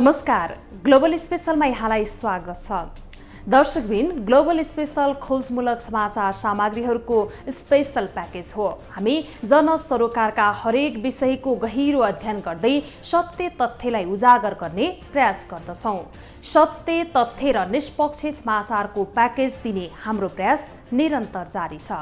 नमस्कार, ग्लोबल स्पेशलमा यहाँलाई स्वागत छ। दर्शकबिन, ग्लोबल स्पेशल खोजमूलक समाचार सामग्रीहरूको स्पेशल प्याकेज हो। हामी जनसरोकारका हरेक विषयको गहिरो अध्ययन गर्दै सत्य तथ्यलाई उजागर गर्ने प्रयास गर्दछौँ। सत्य तथ्य र निष्पक्ष समाचारको प्याकेज दिने हाम्रो प्रयास निरन्तर जारी छ।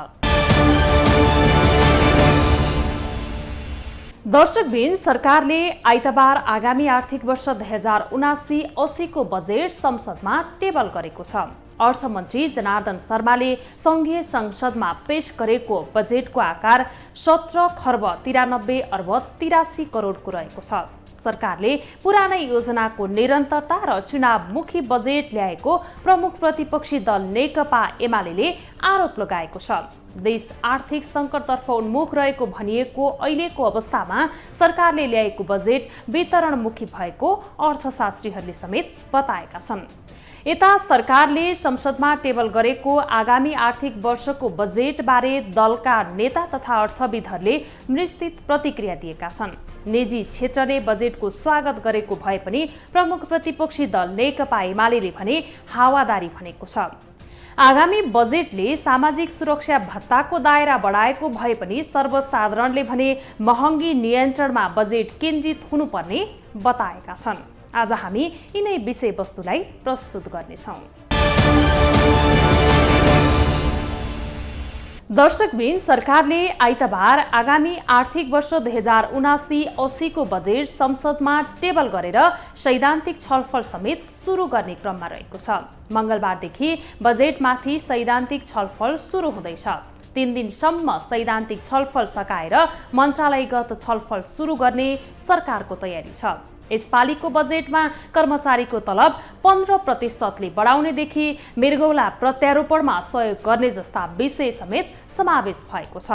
दर्शकबिन, सरकारले आइतबार आगामी आर्थिक वर्ष 2079-80 को बजेट संसदमा टेबल गरेको छ। अर्थमन्त्री जनार्दन शर्माले संघीय संसदमा पेश गरेको बजेटको आकार 17 खर्ब 93 अर्ब 83 करोडको रहेको छ। सरकारले पुरानै योजनाको निरन्तरता र चुनावमुखी बजेट ल्याएको प्रमुख प्रतिपक्षी दल नेकपा एमाले आरोप लगाएको छ। देश आर्थिक सङ्कटतर्फ उन्मुख रहेको भनिएको अहिलेको अवस्थामा सरकारले ल्याएको बजेट वितरणमुखी भएको अर्थशास्त्रीहरूले समेत बताएका छन्। यता सरकारले संसदमा टेबल गरेको आगामी आर्थिक वर्षको बजेटबारे दलका नेता तथा अर्थविदहरूले विस्तृत प्रतिक्रिया दिएका छन्। निजी क्षेत्रले बजेटको स्वागत गरेको भए पनि प्रमुख प्रतिपक्षी दल नेकपा एमाले भने हावादारी भनेको छ। आगामी बजेटले सामाजिक सुरक्षा भत्ताको दायरा बढाएको भए पनि सर्वसाधारणले भने महँगी नियन्त्रणमा बजेट केन्द्रित हुनुपर्ने बताएका छन्। आज हामी यिनै विषयवस्तुलाई प्रस्तुत गर्नेछौँ। दर्शकबिन, सरकारले आइतबार आगामी आर्थिक वर्ष 2079-80 को बजेट संसदमा टेबल गरेर सैद्धान्तिक छलफल समेत सुरु गर्ने क्रममा रहेको छ। मंगलबारदेखि बजेटमाथि सैद्धान्तिक छलफल सुरु हुँदैछ। 3 दिनसम्म सैद्धान्तिक छलफल सकाएर मन्त्रालयगत छलफल सुरु गर्ने सरकारको तयारी छ। यसपालिको बजेटमा कर्मचारीको तलब 15% बढाउनेदेखि मृगौला प्रत्यारोपणमा सहयोग गर्ने जस्ता विषय समेत समावेश भएको छ।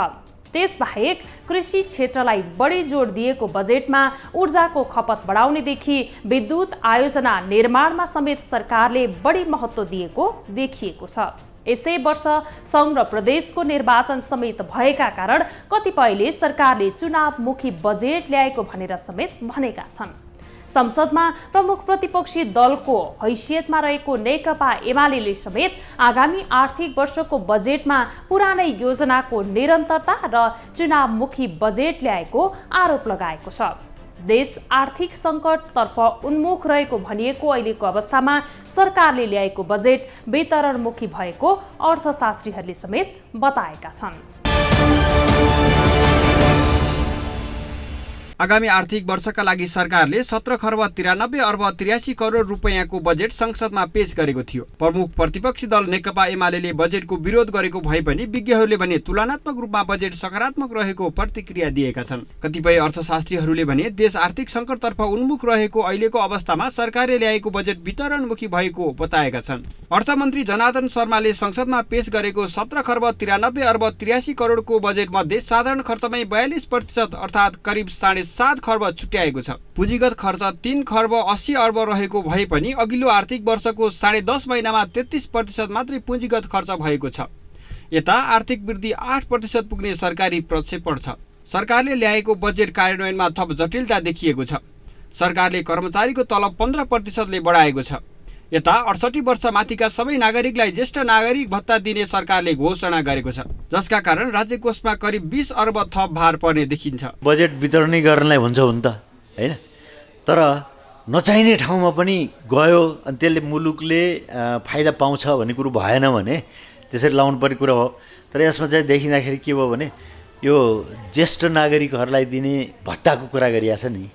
त्यसबाहेक कृषि क्षेत्रलाई बढी जोड दिएको बजेटमा ऊर्जाको खपत बढाउनेदेखि विद्युत आयोजना निर्माणमा समेत सरकारले बढी महत्त्व दिएको देखिएको छ। यसै वर्ष संघ र प्रदेशको निर्वाचन समेत भएका कारण कतिपयले सरकारले चुनावमुखी बजेट ल्याएको भनेर समेत भनेका छन्। संसदमा प्रमुख प्रतिपक्षी दलको हैसियतमा रहेको नेकपा एमाले समेत आगामी आर्थिक वर्षको बजेटमा पुरानै योजनाको निरन्तरता र चुनावमुखी बजेट ल्याएको आरोप लगाएको छ। देश आर्थिक सङ्कटतर्फ उन्मुख रहेको भनिएको अहिलेको अवस्थामा सरकारले ल्याएको बजेट वितरणमुखी भएको अर्थशास्त्रीहरूले समेत बताएका छन्। आगामी आर्थिक वर्षका लागि सरकारले 17 खर्ब 93 अर्ब 83 करोड रुपैयाँको बजेट संसदमा पेश गरेको थियो। प्रमुख प्रतिपक्षी दल नेकपा एमाले बजेटको विरोध गरेको भए पनि विज्ञहरूले भने तुलनात्मक रूपमा बजेट सकारात्मक रहेको प्रतिक्रिया दिएका छन्। कतिपय अर्थशास्त्रीहरूले भने देश आर्थिक सङ्कटतर्फ उन्मुख रहेको अहिलेको अवस्थामा सरकारले ल्याएको बजेट वितरणमुखी भएको बताएका छन्। अर्थमन्त्री जनार्दन शर्माले संसदमा पेश गरेको 17 खर्ब 93 अर्ब 83 करोडको बजेट मध्ये साधारण खर्चमै 42% अर्थात् करिब 7.5 खर्ब छुट्याएको छ। पुँजीगत खर्च 3 खर्ब 80 अर्ब रहेको भए पनि अघिल्लो आर्थिक वर्षको 10.5 महिनामा 33% मात्रै पुँजीगत खर्च भएको छ। यता आर्थिक वृद्धि 8% पुग्ने सरकारी प्रक्षेपण छ। सरकारले ल्याएको बजेट कार्यान्वयनमा थप जटिलता देखिएको छ। सरकारले कर्मचारीको तलब 15% बढाएको छ। यता 68 वर्ष माथिका सबै नागरिकलाई ज्येष्ठ नागरिक भत्ता दिने सरकारले घोषणा गरेको छ, जसका कारण राज्य कोषमा करिब 20 अर्ब थप भार पर्ने देखिन्छ। बजेट वितरणै गर्नलाई हुन्छ हुन त हैन, तर नचाहिने ठाउँमा पनि गयो अनि त्यसले मुलुकले फाइदा पाउँछ भन्ने कुरो भएन भने त्यसरी लाउनु पर्ने कुरा हो। तर यसमा चाहिँ देखिँदाखेरि के भयो भने यो ज्येष्ठ नागरिकहरूलाई दिने भत्ताको कुरा गरिएको छ नि,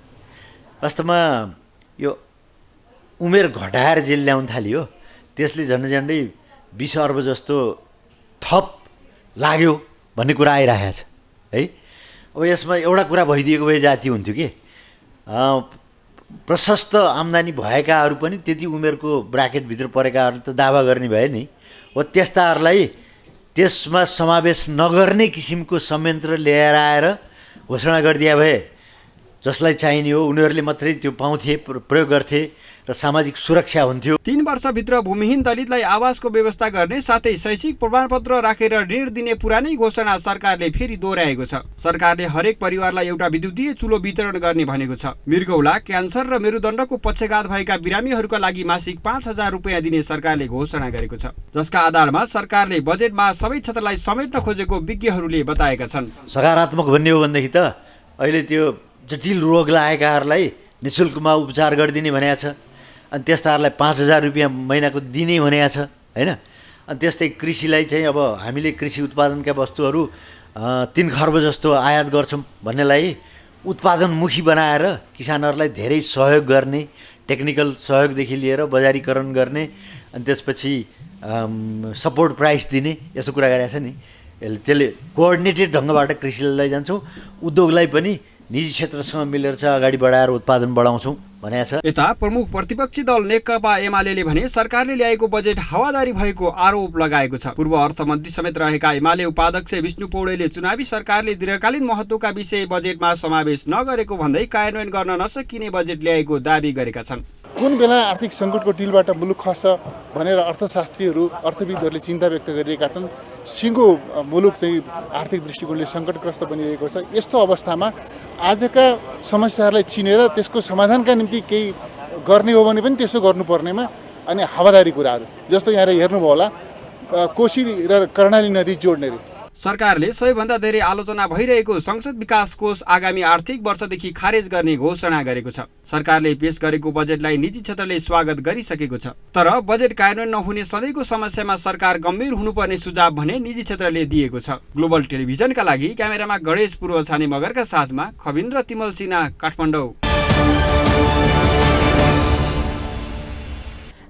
वास्तवमा यो उमेर घटाएर जेल ल्याउन थालियो, त्यसले झन्डै 20 अर्ब जस्तो थप लाग्यो भन्ने कुरा आइरहेको छ है। अब यसमा एउटा कुरा भइदिएको भए जाति हुन्थ्यो कि प्रशस्त आम्दानी भएकाहरू पनि त्यति उमेरको ब्राकेटभित्र परेकाहरू त दावा गर्ने भए नि, हो त्यस्ताहरूलाई त्यसमा समावेश नगर्ने किसिमको संयन्त्र ल्याएर आएर घोषणा गरिदिए भए जसलाई चाहिने हो उनीहरूले मात्रै त्यो पाउँथे, प्रयोग गर्थे र र सामाजिक सुरक्षा हुन्थ्यो। 3 वर्षभित्र भूमिहीन दलितलाई आवासको व्यवस्था गर्ने साथै शैक्षिक प्रमाणपत्र राखेर ऋण दिने पुरानै घोषणा सरकारले फेरि दोहोऱ्याएको छ। सरकारले हरेक परिवारलाई एउटा विद्युतीय चुलो वितरण गर्ने भनेको छ। मृगौला, क्यान्सर र मेरुदण्डको पक्षघात भएका बिरामीहरूका लागि मासिक 5,000 रुपियाँ दिने सरकारले घोषणा गरेको छ, जसका आधारमा सरकारले बजेटमा सबै क्षेत्रलाई समेट्न खोजेको विज्ञहरूले बताएका छन्। सकारात्मक भन्ने हो भनेदेखि त अहिले त्यो जटिल रोग लागेकाहरूलाई निःशुल्कमा उपचार गरिदिने भनेको छ। अनि त्यस्ताहरूलाई 5,000 रुपियाँ महिनाको दिने भनेको छ होइन। अनि त्यस्तै कृषिलाई चाहिँ अब हामीले कृषि उत्पादनका वस्तुहरू 3 खर्ब जस्तो आयात गर्छौँ भन्नेलाई उत्पादनमुखी बनाएर किसानहरूलाई धेरै सहयोग गर्ने, टेक्निकल सहयोगदेखि लिएर बजारीकरण गर्ने, अनि त्यसपछि सपोर्ट प्राइस दिने, यस्तो कुरा गरेको छ नि। त्यसले कोअर्डिनेटेड ढङ्गबाट कृषिलाई लैजान्छौँ, उद्योगलाई पनि निजी क्षेत्रसँग मिलेर चाहिँ अगाडि बढाएर उत्पादन बढाउँछौँ भनेको छ। यता प्रमुख प्रतिपक्षी दल नेकपा एमाले भने सरकारले ल्याएको बजेट हावादारी भएको आरोप लगाएको छ। पूर्व अर्थमन्त्री समेत रहेका एमाले उपाध्यक्ष विष्णु पौडेलले चुनावी सरकारले दीर्घकालीन महत्त्वका विषय बजेटमा समावेश नगरेको भन्दै कार्यान्वयन गर्न नसकिने बजेट ल्याएको दाबी गरेका छन्। कुन बेला आर्थिक सङ्कटको टिलबाट मुलुक खस्छ भनेर अर्थशास्त्रीहरू, अर्थविदहरूले चिन्ता व्यक्त गरिरहेका छन्। सिङ्गो मुलुक चाहिँ आर्थिक दृष्टिकोणले सङ्कटग्रस्त बनिरहेको छ। यस्तो अवस्थामा आजका समस्याहरूलाई चिनेर त्यसको समाधानका निम्ति केही गर्ने हो भने पनि त्यसो गर्नुपर्नेमा अनि हावादारी कुराहरू जस्तो यहाँ हेर्नुभयो होला, कोशी र कर्णाली नदी जोड्ने सरकारले सबैभन्दा धेरै आलोचना भइरहेको संसद विकास कोष आगामी आर्थिक वर्षदेखि खारेज गर्ने घोषणा गरेको छ। सरकारले पेश गरेको बजेटलाई निजी क्षेत्रले स्वागत गरिसकेको छ, तर बजेट कार्यान्वयन नहुने सधैँको समस्यामा सरकार गम्भीर हुनुपर्ने सुझाव भने निजी क्षेत्रले दिएको छ। ग्लोबल टेलिभिजनका लागि क्यामेरामा गणेश पूर्व छाने मगरका साथमा खबिन्द्र तिमल सिन्हा, काठमाडौँ।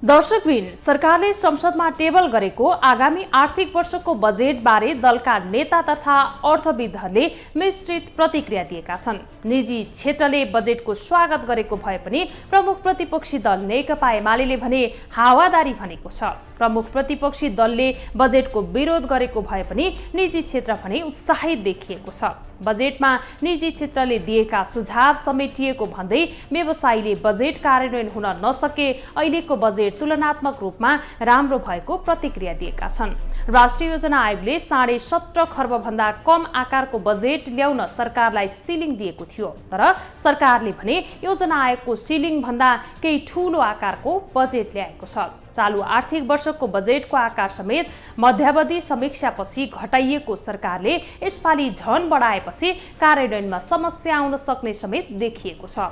दर्शकबिन, सरकारले संसदमा टेबल गरेको आगामी आर्थिक वर्षको बजेटबारे दलका नेता तथा अर्थविदहरूले मिश्रित प्रतिक्रिया दिएका छन्। निजी क्षेत्रले बजेटको स्वागत गरेको भए पनि प्रमुख प्रतिपक्षी दल नेकपा एमाले भने हावादारी भनेको छ। प्रमुख प्रतिपक्षी दलले बजेटको विरोध गरेको भए पनि निजी क्षेत्र भने उत्साहित देखिएको छ। बजेटमा निजी क्षेत्रले दिएका सुझाव समेटिएको भन्दै व्यवसायीले बजेट कार्यान्वयन हुन नसके अहिलेको बजेट तुलनात्मक रूपमा राम्रो भएको प्रतिक्रिया दिएका छन्। राष्ट्रिय योजना आयोगले 17.5 खर्ब भन्दा कम आकारको बजेट ल्याउन सरकारलाई सिलिङ दिएको थियो, तर सरकारले भने योजना आयोगको सिलिङ भन्दा केही ठूलो आकारको बजेट ल्याएको छ। चालु आर्थिक वर्षको बजेटको आकार समेत मध्यावधि समीक्षापछि घटाइएको सरकारले यसपालि झन बढाएपछि कार्यान्वयनमा समस्या आउन सक्ने समेत देखिएको छ।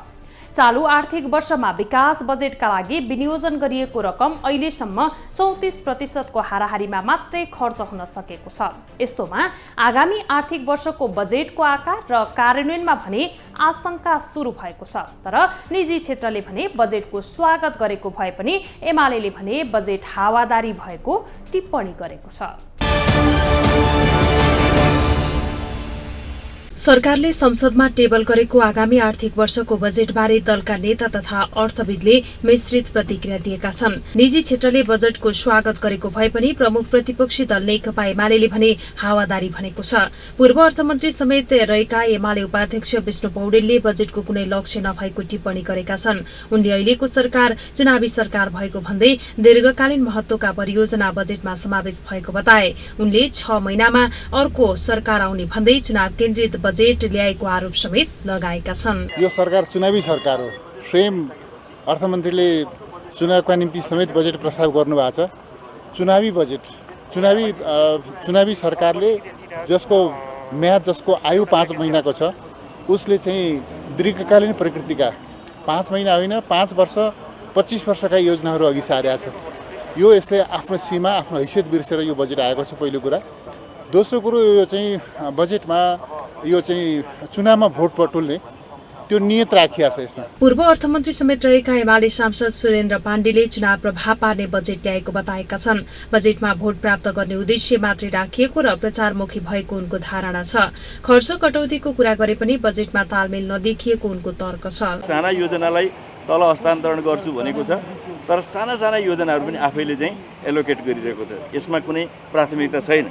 चालु आर्थिक वर्षमा विकास बजेटका लागि विनियोजन गरिएको रकम अहिलेसम्म 34% को हाराहारीमा मात्रै खर्च हुन सकेको छ। यस्तोमा आगामी आर्थिक वर्षको बजेटको आकार र कार्यान्वयनमा भने आशंका सुरु भएको छ, तर निजी क्षेत्रले भने बजेटको स्वागत गरेको भए पनि एमाले भने बजेट हावादारी भएको टिप्पणी गरेको छ। सरकारले संसदमा टेबल गरेको आगामी आर्थिक वर्षको बजेटबारे दलका नेता तथा अर्थविदले मिश्रित प्रतिक्रिया दिएका छन्। निजी क्षेत्रले बजेटको स्वागत गरेको भए पनि प्रमुख प्रतिपक्षी दल नेकपा एमाले भने हावादारी भनेको छ। पूर्व अर्थमन्त्री समेत रहेका एमाले उपाध्यक्ष विष्णु पौडेलले बजेटको कुनै लक्ष्य नभएको टिप्पणी गरेका छन्। उनले अहिलेको सरकार चुनावी सरकार भएको भन्दै दीर्घकालीन महत्त्वका परियोजना बजेटमा समावेश भएको बताए। उनले 6 महिनामा अर्को सरकार आउने भन्दै चुनाव केन्द्रित बजेट ल्याएको आरोप समेत लगाएका छन्। यो सरकार चुनावी सरकार हो। स्वयं अर्थमन्त्रीले चुनावका निम्ति समेत बजेट प्रस्ताव गर्नुभएको छ। चुनावी बजेट, चुनावी सरकारले जसको म्याद, जसको आयु 5 महिनाको छ, उसले चाहिँ दीर्घकालीन प्रकृतिका 5 महिना होइन 5 वर्ष 25 वर्षका योजनाहरू अघि सारेको छ। यो यसले आफ्नो सीमा, आफ्नो हैसियत बिर्सेर यो बजेट आएको छ, पहिलो कुरा। दोस्रो कुरो, यो चाहिँ बजेटमा यो चाहिँ चुनावमा भोट बटुल्ने त्यो नियत राखिएको छ यसमा। पूर्व अर्थमन्त्री समेत रहेका एमाले सांसद सुरेन्द्र पाण्डेले चुनाव प्रभाव पार्ने बजेट ल्याएको बताएका छन्। बजेटमा भोट प्राप्त गर्ने उद्देश्य मात्रै राखिएको र प्रचारमुखी भएको उनको धारणा छ। खर्च कटौतीको कुरा गरे पनि बजेटमा तालमेल नदेखिएको उनको तर्क छ। साना योजनालाई तल हस्तान्तरण गर्छु भनेको छ, तर साना योजनाहरू पनि आफैले चाहिँ एलोकेट गरिरहेको छ। यसमा कुनै प्राथमिकता छैन।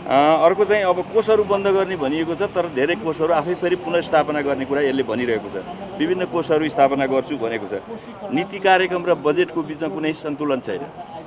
अर्को चाहिँ अब कोषहरू बन्द गर्ने भनिएको छ, तर धेरै कोषहरू आफै फेरि पुनर्स्थापना गर्ने कुरा यसले भनिरहेको छ। विभिन्न कोषहरू स्थापना गर्छु भनेको छ। नीति कार्यक्रम र बजेटको बिचमा कुनै सन्तुलन छैन।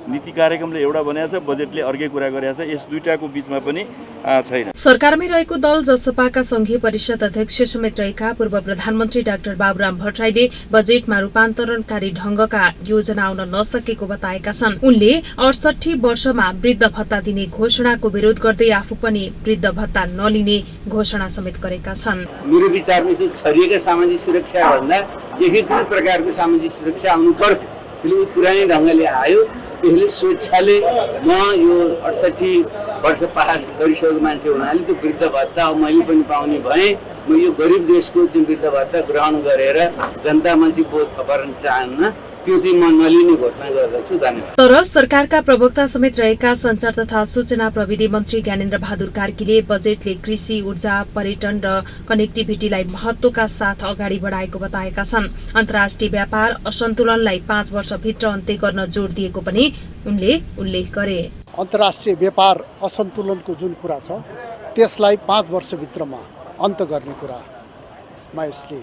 नीति कार्यक्रमले एउटा भनेको छ, बजेटले अर्कै कुरा गरेको छ, यस दुईटाको बिचमा पनि छैन। सरकारमै रहेको दल जसपाका संघीय परिषद अध्यक्ष समेत रहेका पूर्व प्रधानमन्त्री डाक्टर बाबुराम भट्टराईले बजेटमा रूपान्तरणकारी ढंगका योजना आउन नसकेको बताएका छन्। उनले 68 वर्षमा वृद्ध भत्ता दिने घोषणाको विरोध गर्दै आफू पनि वृद्ध भत्ता नलिने घोषणा समेत गरेका छन्। मेरो विचारमा चाहिँ छरिएका सामाजिक सुरक्षा भन्दा एकीकृत प्रकारको सामाजिक सुरक्षा आउनु पर्छ। त्यसले पुरानै ढङ्गले आयो, त्यसले स्वेच्छाले म यो 68 वर्ष पार गरिसकेको मान्छे हुनाले त्यो वृद्ध भत्ता मैले पनि पाउने भएँ, म यो गरिब देशको जुन वृद्ध भत्ता ग्रहण गरेर जनतामा चाहिँ बोध थपार्न चाहन्न, त्यो चाहिँ म नलिने घोषणा गर्दछु। धन्यवाद। तर सरकारका प्रवक्ता समेत रहेका सञ्चार तथा सूचना प्रविधि मन्त्री ज्ञानेन्द्र बहादुर कार्कीले बजेटले कृषि, ऊर्जा, पर्यटन र कनेक्टिभिटीलाई महत्त्वका साथ अगाडि बढाएको बताएका छन्। अन्तर्राष्ट्रिय व्यापार असन्तुलनलाई 5 वर्षभित्र अन्त्य गर्न जोड दिएको पनि उनले उल्लेख गरे। अन्तर्राष्ट्रिय व्यापार असन्तुलनको जुन कुरा छ त्यसलाई 5 वर्षभित्रमा अन्त्य गर्ने कुरामा यसले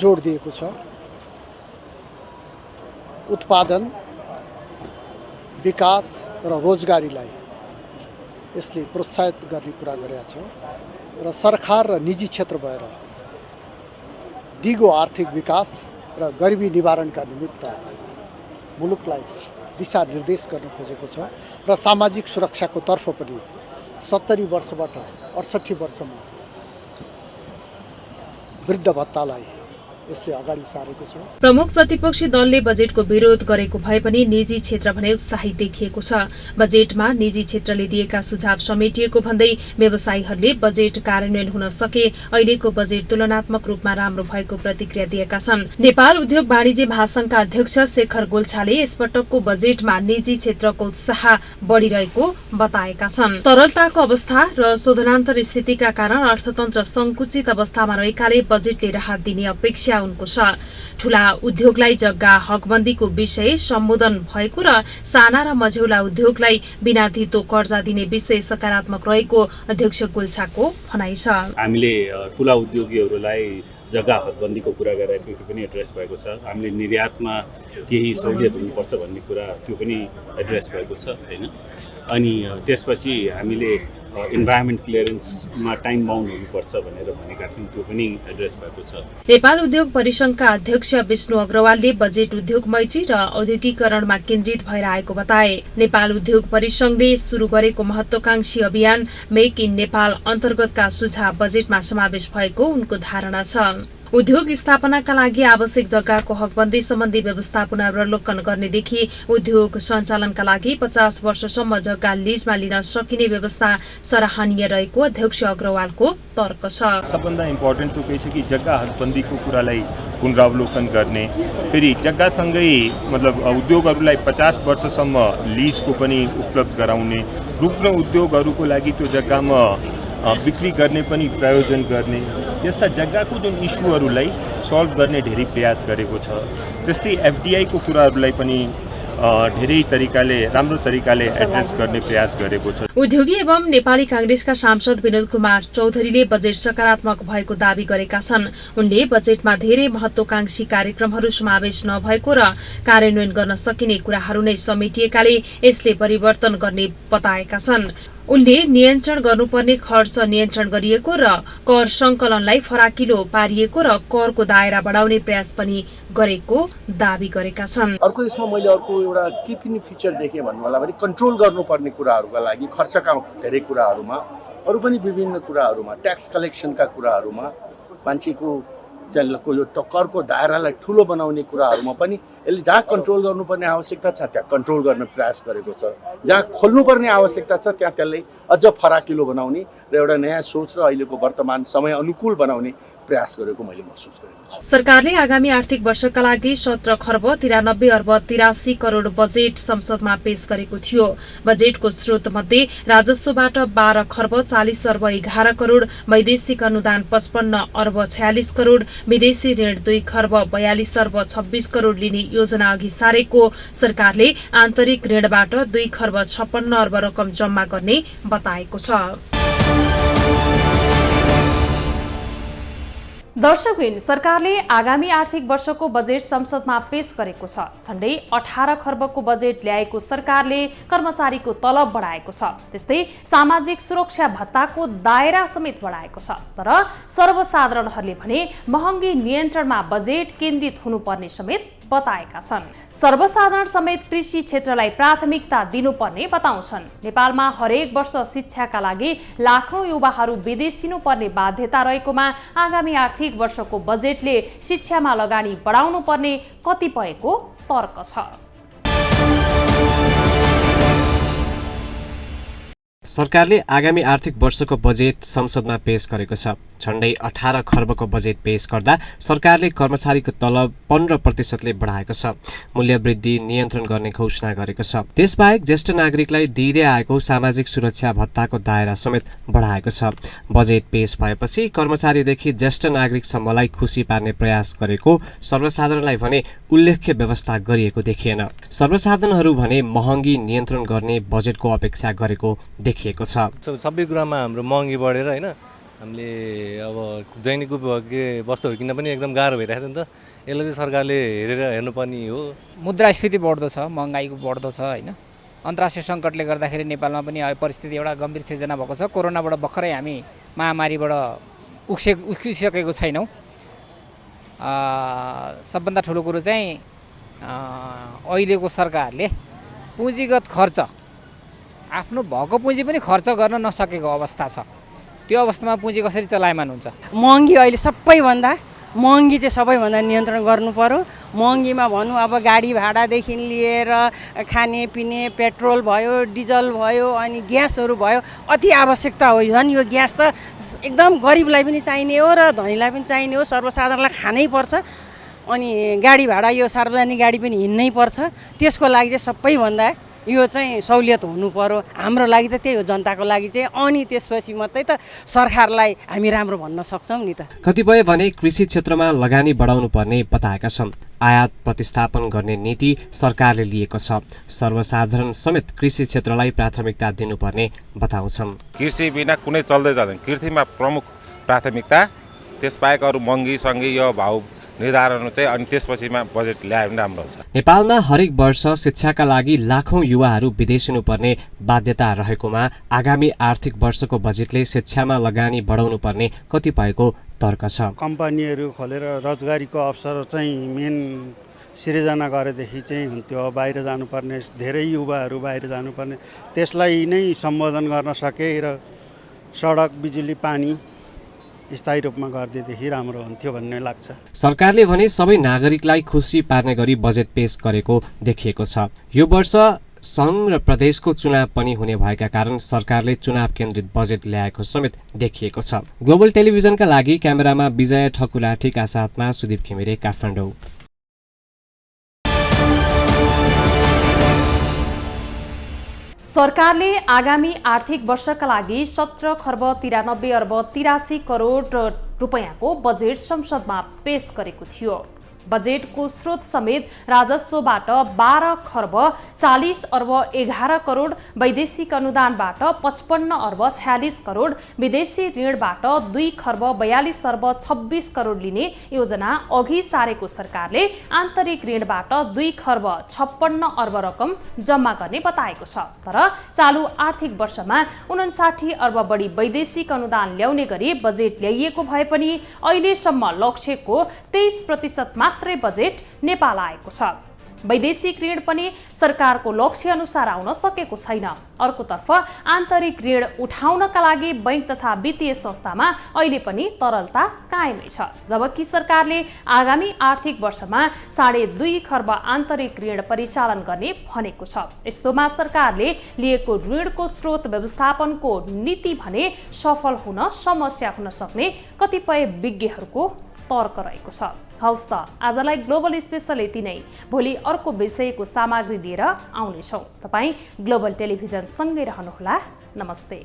जोड दिएको छ। उत्पादन, विकास र रोजगारीलाई यसले प्रोत्साहित गर्ने कुरा गरेको छ र सरकार र निजी क्षेत्र भएर दिगो आर्थिक विकास र गरिबी निवारणका निमित्त मुलुकलाई दिशानिर्देश गर्न खोजेको छ र सामाजिक सुरक्षाको तर्फ पनि 70 वर्षबाट 68 वर्षमा वृद्ध भत्तालाई यसले अगाडि सारेको छ। प्रमुख प्रतिपक्षी दलले बजेटको विरोध गरेको भए पनि निजी क्षेत्र भने उत्साहित देखिएको छ। बजेटमा निजी क्षेत्रले दिएका सुझाव समेटिएको भन्दै व्यवसायीहरूले बजेट कार्यान्वयन हुन सके अहिलेको बजेट तुलनात्मक रूपमा राम्रो भएको प्रतिक्रिया दिएका छन्। नेपाल उद्योग वाणिज्य महासंघका अध्यक्ष शेखर गोल्छाले यसपटकको बजेटमा निजी क्षेत्रको उत्साह बढ़िरहेको बताएका छन्। तरलताको अवस्था र शोधनान्तर स्थितिका कारण अर्थतन्त्र संकुचित अवस्थामा रहेकाले बजेटले राहत दिने अपेक्षा उनको छ। ठूला उद्योगलाई जग्गा हकबन्दीको विषय सम्बोधन भएको र साना र मझौला उद्योगलाई बिना धितो कर्जा दिने विषय सकारात्मक रहेको अध्यक्ष गोल्छाको भनाइ छ। हामीले ठूला उद्योगीहरूलाई जग्गा हकबन्दीको कुरा गरेर त्यो पनि एड्रेस भएको छ। हामीले निर्यातमा केही सहुलियत हुनुपर्छ भन्ने कुरा त्यो पनि एड्रेस भएको छ हैन। अनि त्यसपछि हामीले इन्भाइरोमेन्ट क्लियरेन्समा टाइम बाउन्ड हुनुपर्छ भनेर भनेका थियौँ, त्यो पनि एड्रेस भएको छ। नेपाल उद्योग परिसंघका अध्यक्ष विष्णु अग्रवालले बजेट उद्योग मैत्री र औद्योगिकरणमा केन्द्रित भएर आएको बताए। नेपाल उद्योग परिसंघले सुरु गरेको महत्वाकांक्षी अभियान मेक इन नेपाल अन्तर्गतका सुझाव बजेटमा समावेश भएको उनको धारणा छ। उद्योग स्थापनाका लागि आवश्यक जग्गाको हकबन्दी सम्बन्धी व्यवस्था पुनरावलोकन गर्नेदेखि उद्योग सञ्चालनका लागि 50 वर्षसम्म जग्गा लिजमा लिन सकिने व्यवस्था सराहनीय रहेको अध्यक्ष अग्रवालको तर्क छ। सबभन्दा इम्पोर्टेन्ट तो के छ कि जग्गा हकबन्दीको कुरालाई पुनरावलोकन गर्ने, फेरि जग्गासँगै मतलब उद्योगहरूलाई 50 वर्षसम्म लिजको पनि उपलब्ध गराउने, रुग्ण उद्योगहरूको लागि त्यो जग्गामा बिक्री गर्ने पनि प्रायोजन गर्ने, यस्ता जग्गाको जुन इस्युहरूलाई सल्भ गर्ने धेरै प्रयास गरेको छ। त्यस्तै एफडीआईको कुराहरूलाई पनि धेरै तरिकाले राम्रो तरिकाले एड्रेस गर्ने प्रयास गरेको छ। उद्योगी एवं नेपाली कांग्रेसका सांसद विनोद कुमार चौधरीले बजेट सकारात्मक भएको दावी गरेका छन्। उनले बजेटमा धेरै महत्वाकांक्षी कार्यक्रमहरू समावेश नभएको र कार्यान्वयन गर्न सकिने कुराहरू नै समेटिएकाले यसले परिवर्तन गर्ने बताएका छन्। उनले नियन्त्रण गर्नुपर्ने खर्च नियन्त्रण गरिएको र कर संकलनलाई फराकिलो पारिएको र करको दायरा बढाउने प्रयास पनि गरेको दावी गरेका छन्। अर्को यसमा मैले अर्को एउटा के पनि फिचर देखेँ भन्नु होला भने कन्ट्रोल गर्नुपर्ने कुराहरूका लागि खर्चका धेरै कुराहरूमा, अरू पनि विभिन्न कुराहरूमा, ट्याक्स कलेक्सनका कुराहरूमा, मान्छेको यो करको दायरालाई ठुलो बनाउने कुराहरूमा पनि यसले जहाँ कन्ट्रोल गर्नुपर्ने आवश्यकता छ त्यहाँ कन्ट्रोल गर्ने प्रयास गरेको छ, जहाँ खोल्नुपर्ने आवश्यकता छ त्यहाँ त्यसलाई अझ फराकिलो बनाउने र एउटा नयाँ सोच र अहिलेको वर्तमान समय अनुकूल बनाउने प्रयास गरेको मैले महसुस गरेको छु। सरकारले आगामी आर्थिक वर्षका लागि 17 खर्ब 93 अर्ब 83 करोड बजेट संसदमा पेश गरेको थियो। बजेटको स्रोत मध्ये राजस्वबाट 12 खर्ब 40 अर्ब 11 करोड, वैदेशिक अनुदान 55 अर्ब 46 करोड, विदेशी ऋण 2 खर्ब 42 अर्ब 26 करोड लिने योजना अघि सारेको सरकारले आन्तरिक ऋणबाट 2 खर्ब 56 अर्ब रकम जम्मा गर्ने बताएको छ। दर्शकबिन, सरकारले आगामी आर्थिक वर्षको बजेट संसदमा पेश गरेको छ। झण्डै 18 खर्बको बजेट ल्याएको सरकारले कर्मचारीको तलब बढाएको छ। त्यस्तै सामाजिक सुरक्षा भत्ताको दायरा समेत बढाएको छ। तर सर्वसाधारणहरूले भने महँगी नियन्त्रणमा बजेट केन्द्रित हुनुपर्ने समेत बताएका छन्। सर्वसाधारण समेत कृषि क्षेत्रलाई प्राथमिकता दिनुपर्ने बताउँछन्। नेपालमा हरेक वर्ष शिक्षाका लागि लाखौं युवाहरू विदेशिनु पर्ने बाध्यता रहेकोमा आगामी आर्थिक वर्षको बजेटले शिक्षामा लगानी बढाउनु पर्ने कतिपयको तर्क छ। सरकारले आगामी आर्थिक वर्षको बजेट संसदमा पेश गरेको छ। झण्डै 18 खर्बको बजेट पेश गर्दा सरकारले कर्मचारीको तलब 15%ले बढाएको छ। मूल्य वृद्धि नियन्त्रण गर्ने घोषणा गरेको छ। त्यसबाहेक ज्येष्ठ नागरिकलाई दिइँदै आएको सामाजिक सुरक्षा भत्ताको दायरा समेत बढाएको छ। बजेट पेश भएपछि कर्मचारीदेखि ज्येष्ठ नागरिकसम्मलाई खुसी पार्ने प्रयास गरेको सर्वसाधारणलाई भने उल्लेख्य व्यवस्था गरिएको देखिएन। सर्वसाधारणहरू भने महँगी नियन्त्रण गर्ने बजेटको अपेक्षा गरेको देखिएको छ। सबै कुरामा हाम्रो महँगी बढेर होइन हामीले अब दैनिक उपभोग्य वस्तुहरू किन्न पनि एकदम गाह्रो भइरहेको छ नि त। यसलाई चाहिँ सरकारले हेरेर हेर्नुपर्ने हो। मुद्रास्फीति बढ्दो छ, महँगाईको बढ्दो छ होइन। अन्तर्राष्ट्रिय सङ्कटले गर्दाखेरि नेपालमा पनि परिस्थिति एउटा गम्भीर सिर्जना भएको छ। कोरोनाबाट भर्खरै हामी महामारीबाट उक्सिसकेको छैनौँ। सबभन्दा ठुलो कुरो चाहिँ अहिलेको सरकारले पुँजीगत खर्च आफ्नो भएको पुँजी पनि खर्च गर्न नसकेको अवस्था छ। त्यो अवस्थामा पुँजी कसरी चलायमान हुन्छ? महँगी अहिले सबैभन्दा महँगी चाहिँ सबैभन्दा नियन्त्रण गर्नु पर्यो। महँगीमा भनौँ अब गाडी भाडादेखि लिएर खाने पिने पेट्रोल भयो, डिजल भयो, अनि ग्यासहरू भयो, अति आवश्यकता हो। झन् यो ग्यास त एकदम गरिबलाई पनि चाहिने हो र धनीलाई पनि चाहिने हो। सर्वसाधारणलाई खानै पर्छ। अनि गाडी भाडा यो सार्वजनिक गाडी पनि हिँड्नै पर्छ। त्यसको लागि चाहिँ सबैभन्दा यो चाहिँ सहुलियत हुनु पर्यो। हाम्रो लागि त त्यही हो, जनताको लागि चाहिँ। अनि त्यसपछि मात्रै त सरकारलाई हामी राम्रो भन्न सक्छौँ नि त। कतिपय भने कृषि क्षेत्रमा लगानी बढाउनु पर्ने बताएका छन्। आयात प्रतिस्थापन गर्ने नीति सरकारले लिएको छ। सर्वसाधारण समेत कृषि क्षेत्रलाई प्राथमिकता दिनुपर्ने बताउँछन्। कृषि बिना कुनै चल्दै जाँदैन। कृषिमा प्रमुख प्राथमिकता, त्यसबाहेक अरू महँगीसँगै यो भाउ निर्धारण चाहिँ अनि त्यसपछिमा बजेट ल्याए पनि राम्रो हुन्छ। नेपालमा हरेक वर्ष शिक्षाका लागि लाखौं युवाहरू विदेशिनु पर्ने बाध्यता रहेकोमा आगामी आर्थिक वर्षको बजेटले शिक्षामा लगानी बढाउनु पर्ने कतिपयको तर्क छ। कम्पनीहरू खोलेर रोजगारीको अवसर चाहिँ मेन सिर्जना गरेदेखि चाहिँ हुन्थ्यो। बाहिर जानुपर्ने धेरै युवाहरू बाहिर जानुपर्ने, त्यसलाई नै सम्बोधन गर्न सके र सडक बिजुली पानी स्थायी रूपमा गरिदिएदेखि राम्रो हुन्थ्यो भन्ने लाग्छ। सरकारले भने सबै नागरिकलाई खुसी पार्ने गरी बजेट पेश गरेको देखिएको छ। यो वर्ष सङ्घ र प्रदेशको चुनाव पनि हुने भएका कारण सरकारले चुनाव केन्द्रित बजेट ल्याएको समेत देखिएको छ। ग्लोबल टेलिभिजनका लागि क्यामेरामा विजय ठकुलाठीका साथमा सुदीप घिमिरे, काठमाडौँ। सरकारले आगामी आर्थिक वर्षका लागि 17 खर्ब 93 अर्ब 83 करोड रुपैयाँको बजेट संसदमा पेश गरेको थियो। बजेटको स्रोत समेत राजस्वबाट 12 खर्ब 40 अर्ब 11 करोड, वैदेशिक अनुदानबाट 55 अर्ब 46 करोड, विदेशी ऋणबाट 2 खर्ब 42 अर्ब 26 करोड लिने योजना अघि सारेको सरकारले आन्तरिक ऋणबाट 2 खर्ब 56 अर्ब रकम जम्मा गर्ने बताएको छ। तर चालु आर्थिक वर्षमा 59 अर्ब बढी वैदेशिक अनुदान ल्याउने गरी बजेट ल्याइएको भए पनि अहिलेसम्म लक्ष्यको 23% मात्रै बजेट नेपाल आएको छ। वैदेशिक ऋण पनि सरकारको लक्ष्य अनुसार आउन सकेको छैन। अर्कोतर्फ आन्तरिक ऋण उठाउनका लागि बैंक तथा वित्तीय संस्थामा अहिले पनि तरलता कायमै छ। जबकि सरकारले आगामी आर्थिक वर्षमा 2.5 खर्ब आन्तरिक ऋण परिचालन गर्ने भनेको छ। यस्तोमा सरकारले लिएको ऋणको स्रोत व्यवस्थापनको नीति भने सफल हुन समस्या हुन सक्ने कतिपय विज्ञहरूको तर्क रहेको छ। हौस् त आजलाई ग्लोबल स्पेशल यति नै। भोलि अर्को विषयको सामग्री लिएर आउनेछौँ। तपाईँ ग्लोबल टेलिभिजन सँगै रहनुहोला। नमस्ते।